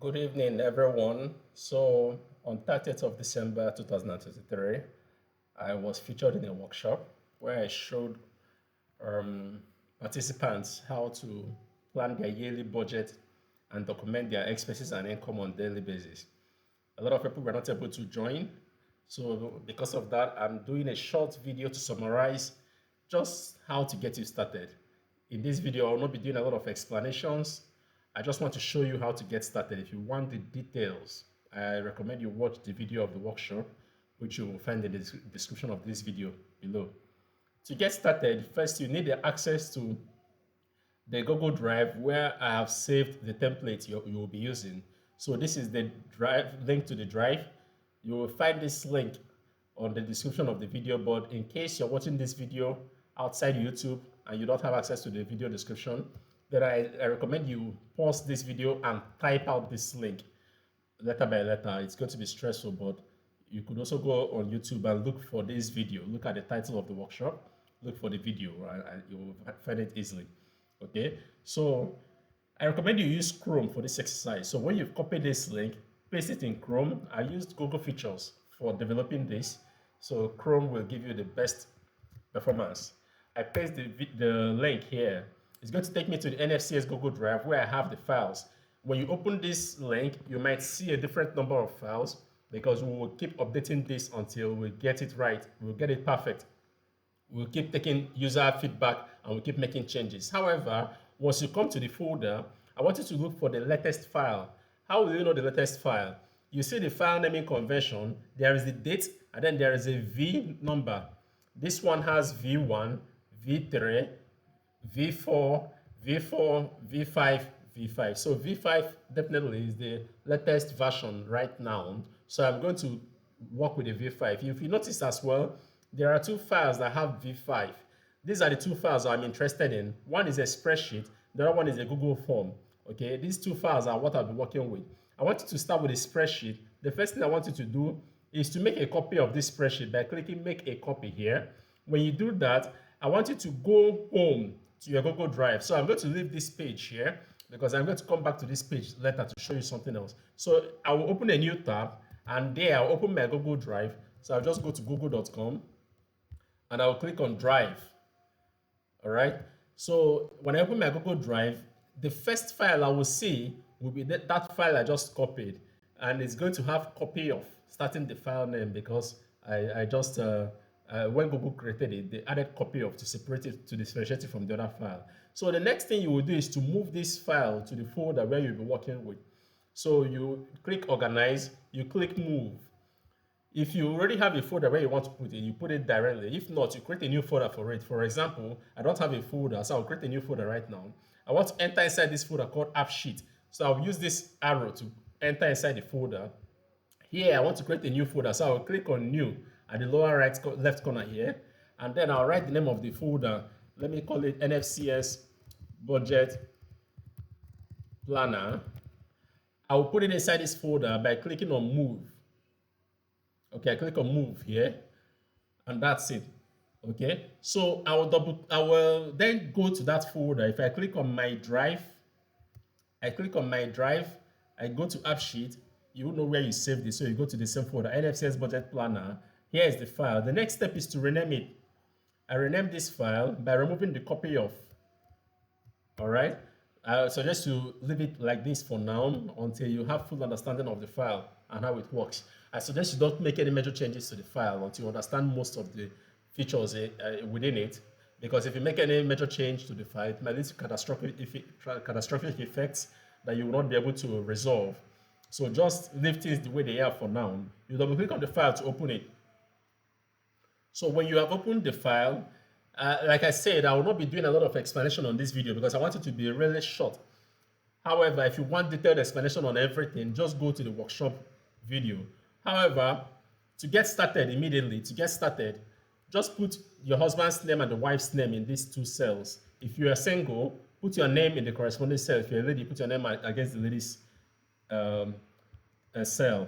Good evening, everyone. So, on 30th of December 2023, I was featured in a workshop where I showed um, participants how to plan their yearly budget and document their expenses and income on a daily basis. A lot of people were not able to join. So, because of that, I'm doing a short video to summarize just how to get you started. In this video, I will not be doing a lot of explanations. I just want to show you how to get started. If you want the details, I recommend you watch the video of the workshop, which you will find in the description of this video below. To get started, first you need the access to the Google Drive where I have saved the template you will be using. So this is the drive link to the drive. You will find this link on the description of the video, but in case you're watching this video outside YouTube and you don't have access to the video description, then I recommend you pause this video and type out this link letter by letter. It's going to be stressful, but you could also go on YouTube and look for this video. Look at the title of the workshop, look for the video, and you'll find it easily. Okay, so I recommend you use Chrome for this exercise. So when you've copied this link, paste it in Chrome. I used Google Features for developing this, so Chrome will give you the best performance. I paste the link here. It's going to take me to the NFCS Google Drive where I have the files. When you open this link, you might see a different number of files because we will keep updating this until we get it right. We'll get it perfect. We'll keep taking user feedback and we'll keep making changes. However, once you come to the folder, I want you to look for the latest file. How will you know the latest file? You see the file naming convention, there is the date, and then there is a V number. This one has V1, V3, V4, V4, V5, V5. So V5 definitely is the latest version right now. So I'm going to work with the V5. If you notice as well, there are two files that have V5. These are the two files I'm interested in. One is a spreadsheet, the other one is a Google form. Okay, these two files are what I'll be working with. I want you to start with a spreadsheet. The first thing I want you to do is to make a copy of this spreadsheet by clicking make a copy here. When you do that, I want you to go home to your Google Drive. So I'm going to leave this page here because I'm going to come back to this page later to show you something else. So I will open a new tab and there I'll open my Google Drive. So I'll just go to google.com and I'll click on Drive. All right. So when I open my Google Drive, the first file I will see will be that file I just copied, and it's going to have copy of starting the file name because I just when Google created it, they added copy of to separate it to differentiate it from the other file. So the next thing you will do is to move this file to the folder where you'll be working with. So you click Organize, you click Move. If you already have a folder where you want to put it, you put it directly. If not, you create a new folder for it. For example, I don't have a folder, so I'll create a new folder right now. I want to enter inside this folder called App Sheet. So I'll use this arrow to enter inside the folder. Here, I want to create a new folder, so I'll click on New at the lower right left corner here, and then I'll write the name of the folder. Let me call it NFCS Budget Planner. I will put it inside this folder by clicking on Move. Okay, I click on Move here, and that's it. Okay, so I will then go to that folder. If I click on my drive, I go to App Sheet. You will know where you saved it, so you go to the same folder, NFCS Budget Planner. Here is the file. The next step is to rename it. I rename this file by removing the copy of. All right. I suggest you leave it like this for now until you have full understanding of the file and how it works. I suggest you don't make any major changes to the file until you understand most of the features within it, because if you make any major change to the file, it might lead to catastrophic effects that you will not be able to resolve. So just leave things the way they are for now. You double click on the file to open it. So when you have opened the file, like I said, I will not be doing a lot of explanation on this video because I want it to be really short. However, if you want detailed explanation on everything, just go to the workshop video. However, to get started immediately, just put your husband's name and the wife's name in these two cells. If you are single, put your name in the corresponding cell. If you're a lady, put your name against the lady's cell.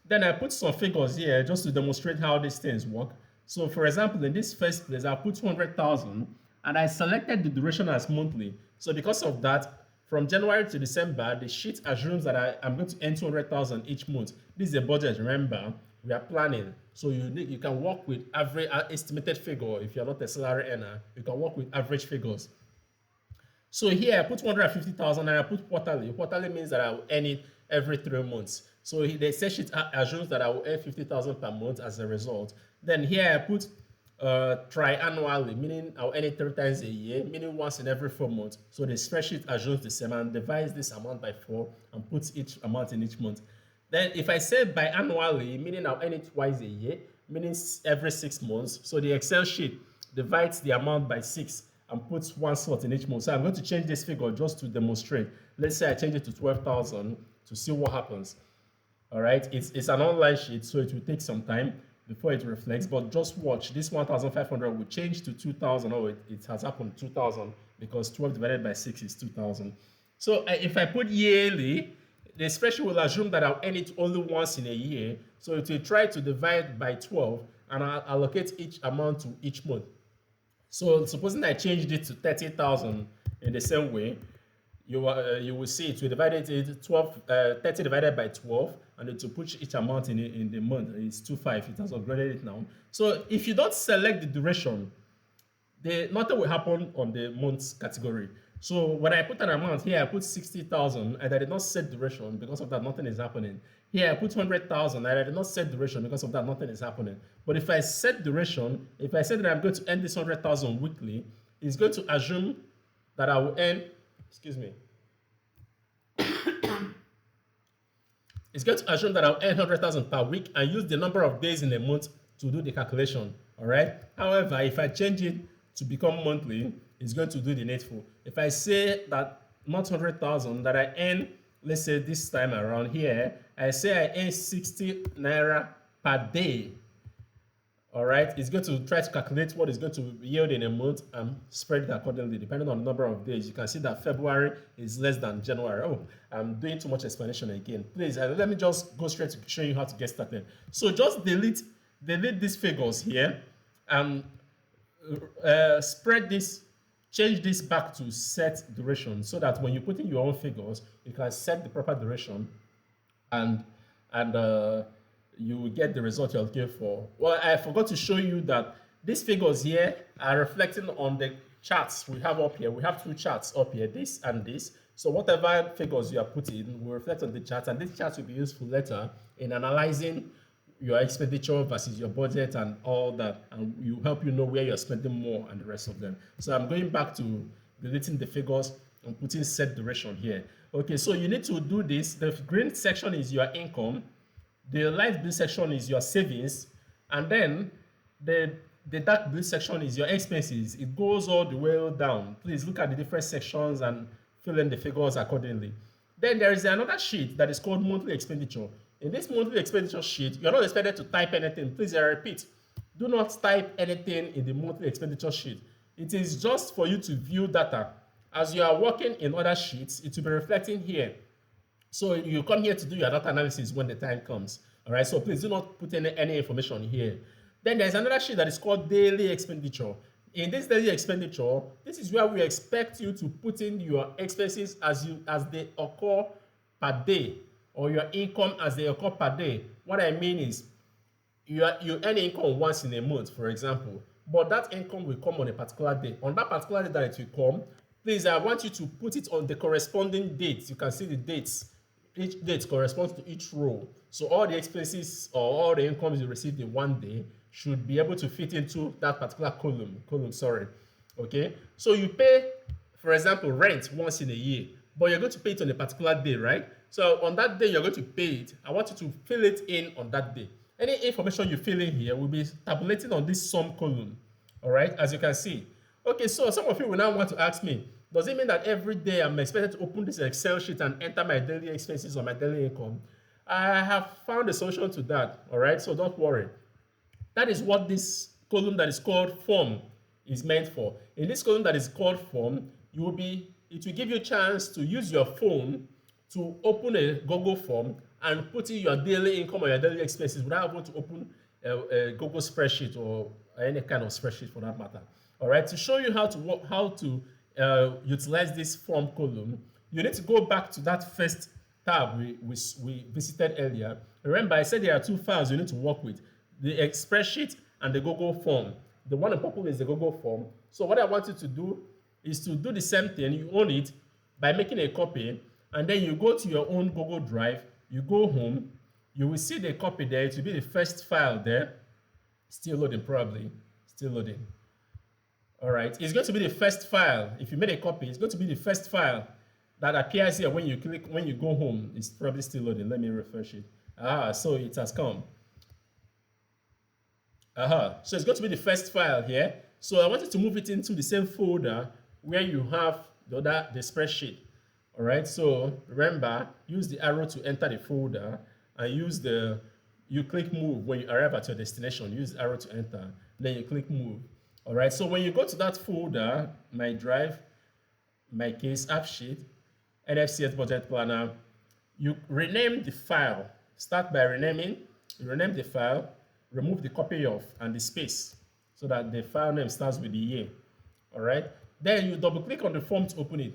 Then I put some figures here just to demonstrate how these things work. So for example, in this first place, I put 200,000 and I selected the duration as monthly. So because of that, From January to December, the sheet assumes that I'm going to earn 200,000 each month. This is a budget, remember. We are planning. So you can work with average estimated figure. If you're not a salary earner, you can work with average figures. So here I put 250,000 and I put quarterly. Quarterly means that I will earn it every 3 months. So the Excel sheet assumes that I will earn 50,000 per month as a result. Then here I put triannually, meaning I'll earn it 3 times a year, meaning once in every 4 months. So the spreadsheet assumes the same and divides this amount by 4 and puts each amount in each month. Then if I say biannually, meaning I'll earn it twice a year, meaning every 6 months. So the Excel sheet divides the amount by 6 and puts one slot in each month. So I'm going to change this figure just to demonstrate. Let's say I change it to 12,000 to see what happens. All right, it's an online sheet, so it will take some time before it reflects, but just watch. This 1,500 will change to 2,000. Oh, it has happened 2,000 because 12 divided by 6 is 2,000. So if I put yearly, the spreadsheet will assume that I'll earn it only once in a year. So it will try to divide by 12 and I'll allocate each amount to each month. So supposing I changed it to 30,000 in the same way, you will see it will divide it into 30 divided by 12, and it will put each amount in the month. It's 25. It has upgraded it now. So if you don't select the duration, nothing will happen on the months category. So when I put an amount here, I put 60,000 and I did not set duration. Because of that, nothing is happening. Here I put 100,000 and I did not set duration. Because of that, nothing is happening. But if I set duration, if I say that I'm going to earn this 100,000 weekly, it's going to assume that I will earn, excuse me, it's going to assume that I'll earn 100,000 per week and use the number of days in a month to do the calculation. All right. However, if I change it to become monthly, it's going to do the needful. If I say that not 100,000, that I earn, let's say this time around here, I say I earn 60 naira per day. All right, it's going to try to calculate what is going to yield in a month and spread it accordingly, depending on the number of days. You can see that February is less than January. Oh, I'm doing too much explanation again. Please, let me just go straight to show you how to get started. So just delete these figures here and spread this, change this back to set duration so that when you put in your own figures, you can set the proper duration and you will get the result you're looking for. Well, I forgot to show you that these figures here are reflecting on the charts we have up here. We have two charts up here, this and this. So whatever figures you are putting will reflect on the chart, and this chart will be useful later in analyzing your expenditure versus your budget and all that, and will help you know where you're spending more and the rest of them. So I'm going back to deleting the figures and putting set duration here. Okay, so you need to do this. The green section is your income. The light blue section is your savings, and then the dark blue section is your expenses. It goes all the way down. Please look at the different sections and fill in the figures accordingly. Then there is another sheet that is called monthly expenditure. In this monthly expenditure sheet, you're not expected to type anything. Please, I repeat, do not type anything in the monthly expenditure sheet. It is just for you to view data. As you are working in other sheets, it will be reflecting here. So you come here to do your data analysis when the time comes. All right, so please do not put any information here. Then there's another sheet that is called daily expenditure. In this daily expenditure, this is where we expect you to put in your expenses as they occur per day, or your income as they occur per day. What I mean is you earn income once in a month, for example, but that income will come on a particular day. On that particular day that it will come, please, I want you to put it on the corresponding dates. You can see the dates. Each date corresponds to each row. So all the expenses or all the incomes you received in one day should be able to fit into that particular column. Okay? So you pay, for example, rent once in a year, but you're going to pay it on a particular day, right? So on that day, you're going to pay it. I want you to fill it in on that day. Any information you fill in here will be tabulating on this sum column, all right, as you can see. Okay, so some of you will now want to ask me, does it mean that every day I'm expected to open this Excel sheet and enter my daily expenses or my daily income? I have found a solution to that, all right? So don't worry. That is what this column that is called form is meant for. In this column that is called form, it will give you a chance to use your phone to open a Google form and put in your daily income or your daily expenses without having to open a Google spreadsheet or any kind of spreadsheet for that matter. All right, to show you how to utilize this form column, you need to go back to that first tab we visited earlier. Remember, I said there are two files you need to work with, the Express sheet and the Google form. The one in purple is the Google form. So what I want you to do is to do the same thing. You own it by making a copy, and then you go to your own Google Drive, you go home, you will see the copy there. It will be the first file there. Still loading, probably. Still loading. All right. It's going to be the first file. If you made a copy, it's going to be the first file that appears here when you click, when you go home. It's probably still loading. Let me refresh it. So it has come. So it's going to be the first file here. So I want you to move it into the same folder where you have the spreadsheet. All right. So remember, use the arrow to enter the folder, and you click move when you arrive at your destination. Use the arrow to enter. Then you click move. All right. So when you go to that folder, my drive, my case, app sheet, NFCS budget planner, you rename the file. Start by renaming. You rename the file. Remove the copy of and the space so that the file name starts with the year. All right. Then you double click on the form to open it.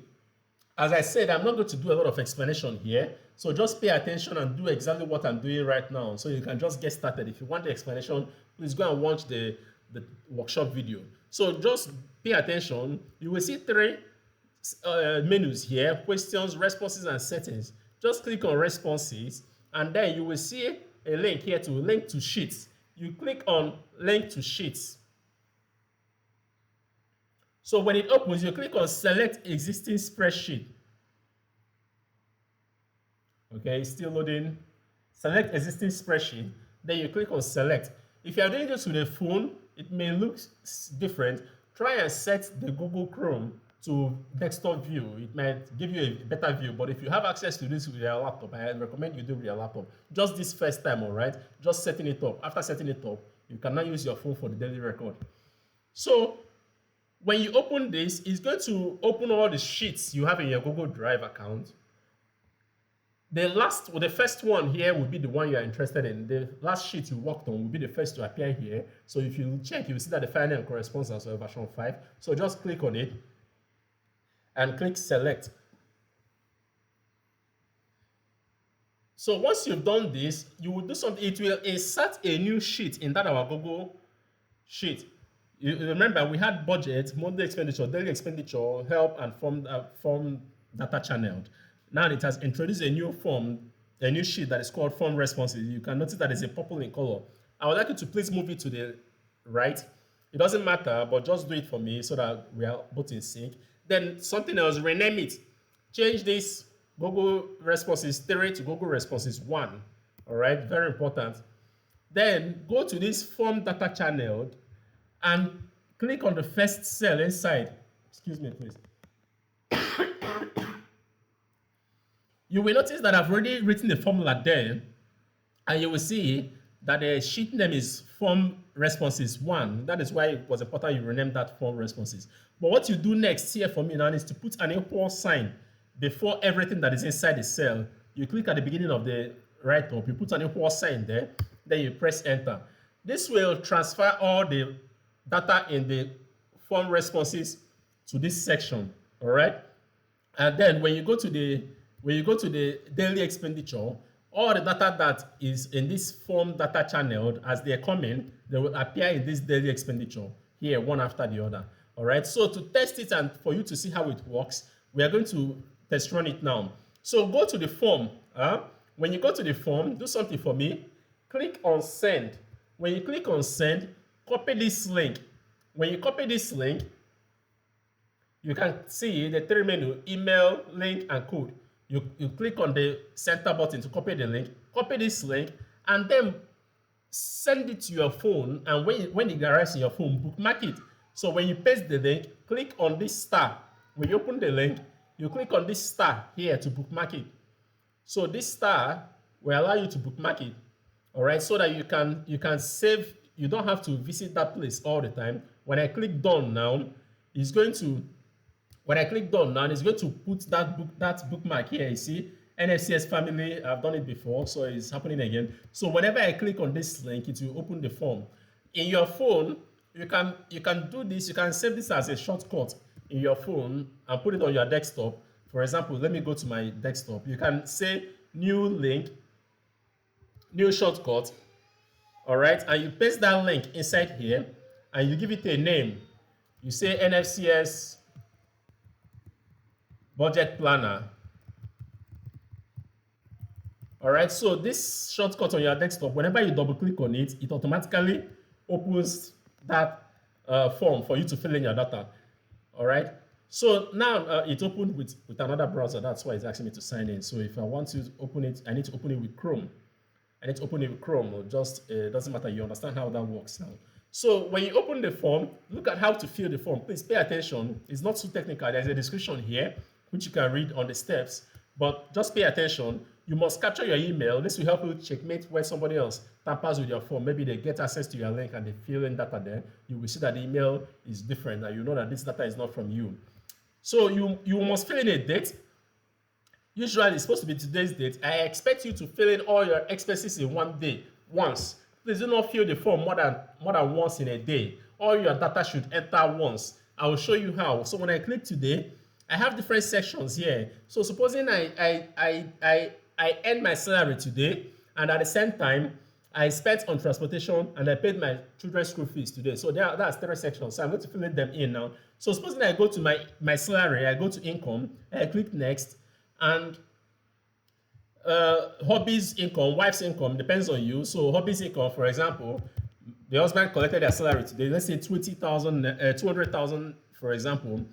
As I said, I'm not going to do a lot of explanation here. So just pay attention and do exactly what I'm doing right now. So you can just get started. If you want the explanation, please go and watch the workshop video. So just pay attention. You will see three menus here: questions, responses, and settings. Just click on responses, and then you will see a link here to link to sheets. You click on link to sheets. So when it opens, you click on select existing spreadsheet. Okay, it's still loading. Select existing spreadsheet. Then you click on select. If you are doing this with a phone, it may look different. Try and set the Google Chrome to desktop view. It might give you a better view, but if you have access to this with your laptop, I recommend you do with your laptop. Just this first time, all right? Just setting it up. After setting it up, you can now use your phone for the daily record. So when you open this, it's going to open all the sheets you have in your Google Drive account. The first one here will be the one you are interested in. The last sheet you worked on will be the first to appear here. So if you check, you will see that the file name corresponds to version 5. So just click on it and click select. So once you've done this, you will do something. It will insert a new sheet in that our Google sheet. You remember we had budget, monthly expenditure, daily expenditure, help, and form data channeled. Now it has introduced a new form, a new sheet that is called form responses. You can notice that it's a purple in color. I would like you to please move it to the right. It doesn't matter, but just do it for me so that we are both in sync. Then something else, rename it. Change this Google Responses 3 to Google Responses 1. All right, very important. Then go to this form data channeled and click on the first cell inside. Excuse me, please. You will notice that I've already written the formula there, and you will see that the sheet name is form responses 1. That is why it was important you rename that form responses. But what you do next here for me now is to put an equal sign before everything that is inside the cell. You click at the beginning of the write-up, you put an equal sign there, then you press enter. This will transfer all the data in the form responses to this section, all right? And then when you go to the daily expenditure, all the data that is in this form data channeled, as they're coming, they will appear in this daily expenditure here, one after the other. All right. So to test it and for you to see how it works, we are going to test run it now. So go to the form. When you go to the form, do something for me. Click on send. When you click on send, copy this link. When you copy this link, you can see the three menu: email, link, and code. You click on the center button to copy the link, copy this link, and then send it to your phone. And when it arrives in your phone, bookmark it. So when you paste the link, click on this star. When you open the link, you click on this star here to bookmark it. So this star will allow you to bookmark it, all right, so that you can save. You don't have to visit that place all the time. When I click done now, it's going to put that bookmark here. You see, NFCS family, I've done it before, so it's happening again. So whenever I click on this link, it will open the form. In your phone, you can do this. You can save this as a shortcut in your phone and put it on your desktop. For example, let me go to my desktop. You can say new link, new shortcut, all right, and you paste that link inside here, and you give it a name. You say NFCS budget planner. All right, so this shortcut on your desktop, whenever you double click on it, it automatically opens that form for you to fill in your data. All right, so now it's opened with another browser. That's why it's asking me to sign in. So if I want to open it, I need to open it with Chrome. I need to open it with Chrome, or just doesn't matter. You understand how that works now. So when you open the form, look at how to fill the form. Please pay attention. It's not too technical. There's a description here, which you can read on the steps. But just pay attention. You must capture your email. This will help you checkmate when somebody else tampers with your form. Maybe they get access to your link and they fill in data there. You will see that the email is different, and you know that this data is not from you. So you must fill in a date. Usually it's supposed to be today's date. I expect you to fill in all your expenses in one day, once. Please do not fill the form more than once in a day. All your data should enter once. I will show you how. So when I click today, I have different sections here. So supposing I earn my salary today, and at the same time, I spent on transportation and I paid my children's school fees today. So that's 3 sections. So I'm going to fill them in now. So supposing I go to my salary, I go to income, I click next, and hobbies income, wife's income depends on you. So hobbies income, for example, the husband collected their salary today. Let's say 200,000, for example,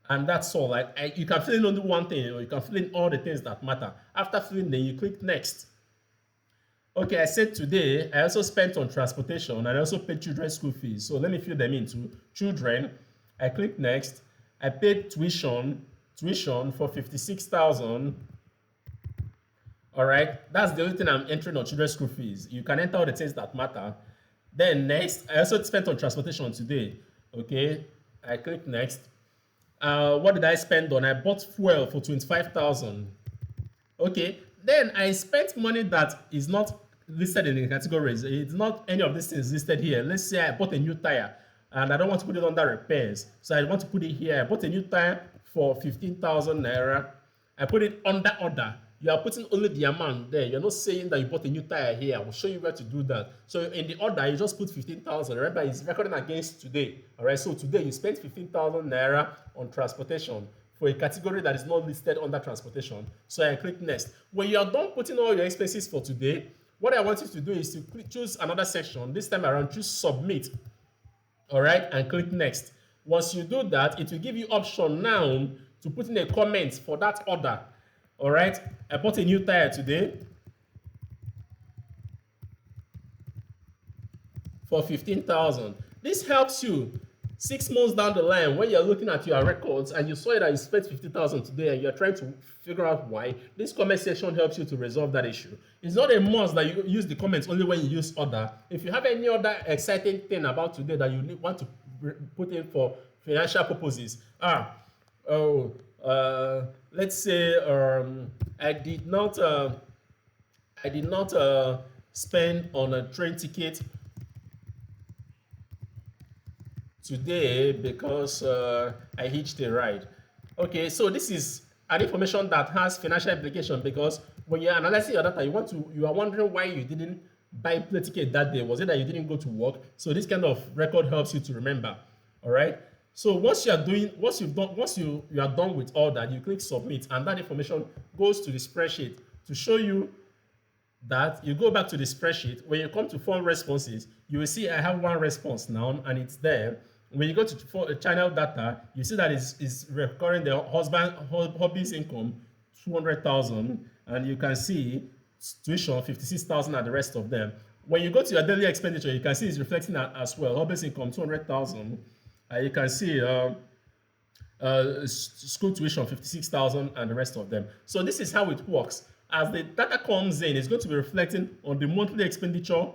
and that's all. Like you can fill in only one thing, or you can fill in all the things that matter. After filling, then you click next. Okay, I said today I also spent on transportation and I also paid children's school fees. So let me fill them into children. I click next. I paid tuition for 56,000. All right, that's the only thing I'm entering on children's school fees. You can enter all the things that matter. Then next, I also spent on transportation today. Okay, I click next. What did I spend on? I bought fuel for 25,000. Okay, then I spent money that is not listed in the categories. It's not any of these things listed here. Let's say I bought a new tire and I don't want to put it under repairs. So I want to put it here. I bought a new tire for 15,000 naira. I put it under order. You are putting only the amount there. You're not saying that you bought a new tire here. I will show you where to do that. So in the order, you just put 15,000. Remember, it's recording against today. All right, so today you spent 15,000 naira on transportation for a category that is not listed under transportation. So I click next. When you are done putting all your expenses for today, what I want you to do is to choose another section. This time around, choose submit. All right, and click next. Once you do that, it will give you option now to put in a comment for that order. All right, I bought a new tire today for 15,000. This helps you 6 months down the line when you're looking at your records and you saw that you spent 50,000 today and you're trying to figure out why. This comment section helps you to resolve that issue. It's not a must that you use the comments only when you use order. If you have any other exciting thing about today that you want to put in for financial purposes, let's say I did not spend on a train ticket today because I hitched a ride. Okay, so this is an information that has financial implication, because when you're analyzing your data, you are wondering why you didn't buy plane ticket that day. Was it that you didn't go to work? So this kind of record helps you to remember. All right. So once you are done with all that, you click submit, and that information goes to the spreadsheet to show you that you go back to the spreadsheet. When you come to phone responses, you will see I have one response now, and it's there. When you go to channel data, you see that it's recording the hobbies income 200,000, and you can see tuition 56,000 and the rest of them. When you go to your daily expenditure, you can see it's reflecting as well. Hobbies income 200,000. You can see school tuition 56,000 and the rest of them. So this is how it works. As the data comes in, it's going to be reflecting on the monthly expenditure.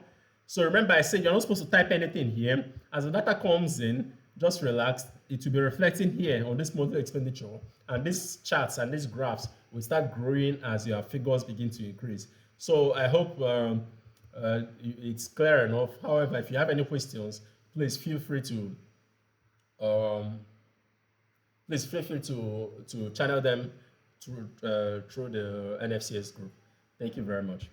So remember, I said you're not supposed to type anything here. As the data comes in, just relax. It will be reflecting here on this monthly expenditure. And these charts and these graphs will start growing as your figures begin to increase. So I hope it's clear enough. However, if you have any questions, please feel free to please feel free to channel them through the NFCS group. Thank you very much.